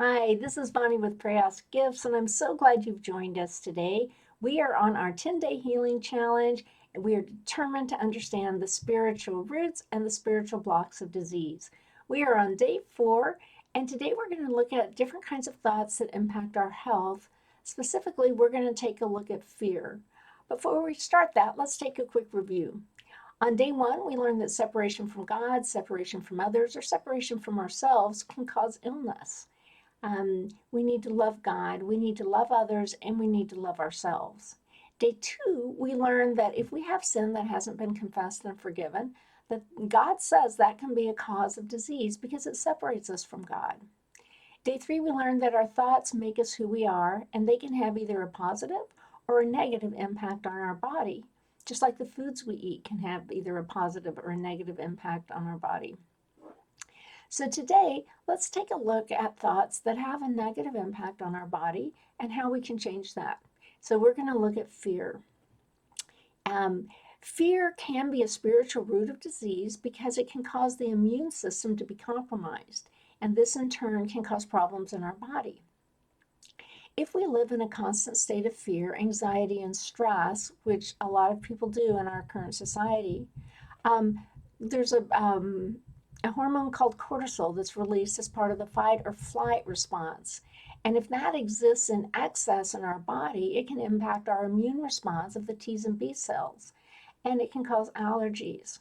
Hi, this is Bonnie with Prayas Gifts, and I'm so glad you've joined us today. We are on our 10-day healing challenge, and we are determined to understand the spiritual roots and the spiritual blocks of disease. We are on day 4, and today we're going to look at different kinds of thoughts that impact our health. Specifically, we're going to take a look at fear. Before we start that, let's take a quick review. On day 1, we learned that separation from God, separation from others, or separation from ourselves can cause illness. We need to love God, we need to love others, and we need to love ourselves. Day 2, we learned that if we have sin that hasn't been confessed and forgiven, that God says that can be a cause of disease because it separates us from God. Day 3, we learned that our thoughts make us who we are, and they can have either a positive or a negative impact on our body, just like the foods we eat can have either a positive or a negative impact on our body. So today, let's take a look at thoughts that have a negative impact on our body and how we can change that. So we're going to look at fear. Um, Fear can be a spiritual root of disease because it can cause the immune system to be compromised, and this in turn can cause problems in our body. If we live in a constant state of fear, anxiety, and stress, which a lot of people do in our current society, there's a hormone called cortisol that's released as part of the fight or flight response. And if that exists in excess in our body, it can impact our immune response of the T's and B cells, and it can cause allergies.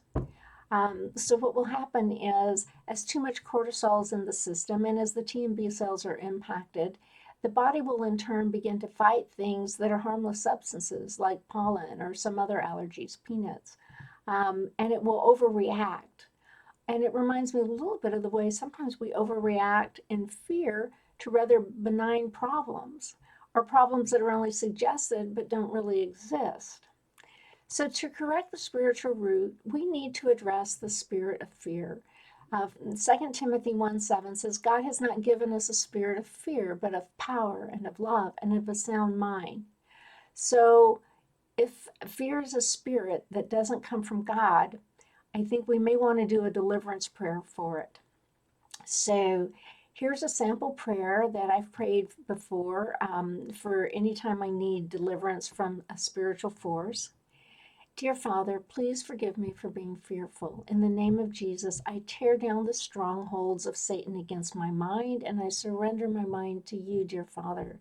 So what will happen is, as too much cortisol is in the system and as the T and B cells are impacted, the body will in turn begin to fight things that are harmless substances like pollen or some other allergies, peanuts, and it will overreact. And it reminds me a little bit of the way sometimes we overreact in fear to rather benign problems or problems that are only suggested but don't really exist. So, to correct the spiritual root, we need to address the spirit of fear. 2 Timothy 1:7 says, God has not given us a spirit of fear, but of power and of love and of a sound mind. So, if fear is a spirit that doesn't come from God, I think we may want to do a deliverance prayer for it. So here's a sample prayer that I've prayed before for any time I need deliverance from a spiritual force. Dear Father, please forgive me for being fearful. In the name of Jesus, I tear down the strongholds of Satan against my mind, and I surrender my mind to you, dear Father.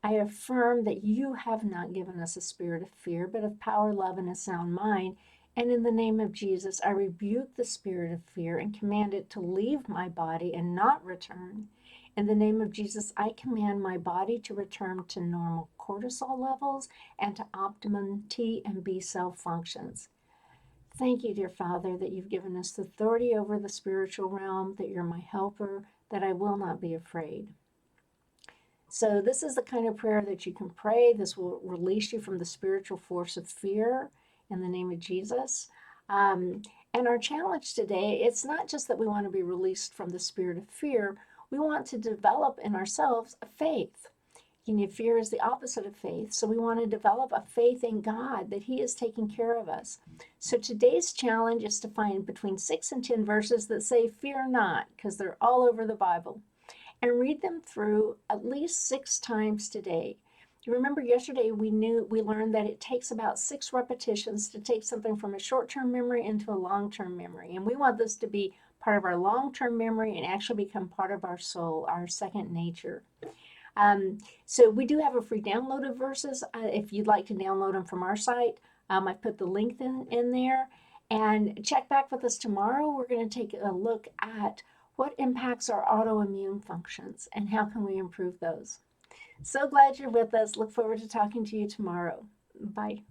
I affirm that you have not given us a spirit of fear, but of power, love, and a sound mind. And in the name of Jesus, I rebuke the spirit of fear and command it to leave my body and not return. In the name of Jesus, I command my body to return to normal cortisol levels and to optimum T and B cell functions. Thank you, dear Father, that you've given us authority over the spiritual realm, that you're my helper, that I will not be afraid. So, this is the kind of prayer that you can pray. This will release you from the spiritual force of fear in the name of Jesus. And our challenge today, it's not just that we want to be released from the spirit of fear, we want to develop in ourselves a faith. You know, fear is the opposite of faith. So we want to develop a faith in God that He is taking care of us. So today's challenge is to find between 6 and 10 verses that say, fear not, because they're all over the Bible, and read them through at least 6 times today. You remember yesterday we learned that it takes about 6 repetitions to take something from a short-term memory into a long-term memory. And we want this to be part of our long-term memory and actually become part of our soul, our second nature. So we do have a free download of verses. If you'd like to download them from our site, I put the link in there. And check back with us tomorrow. We're going to take a look at what impacts our autoimmune functions and how can we improve those. So glad you're with us. Look forward to talking to you tomorrow. Bye.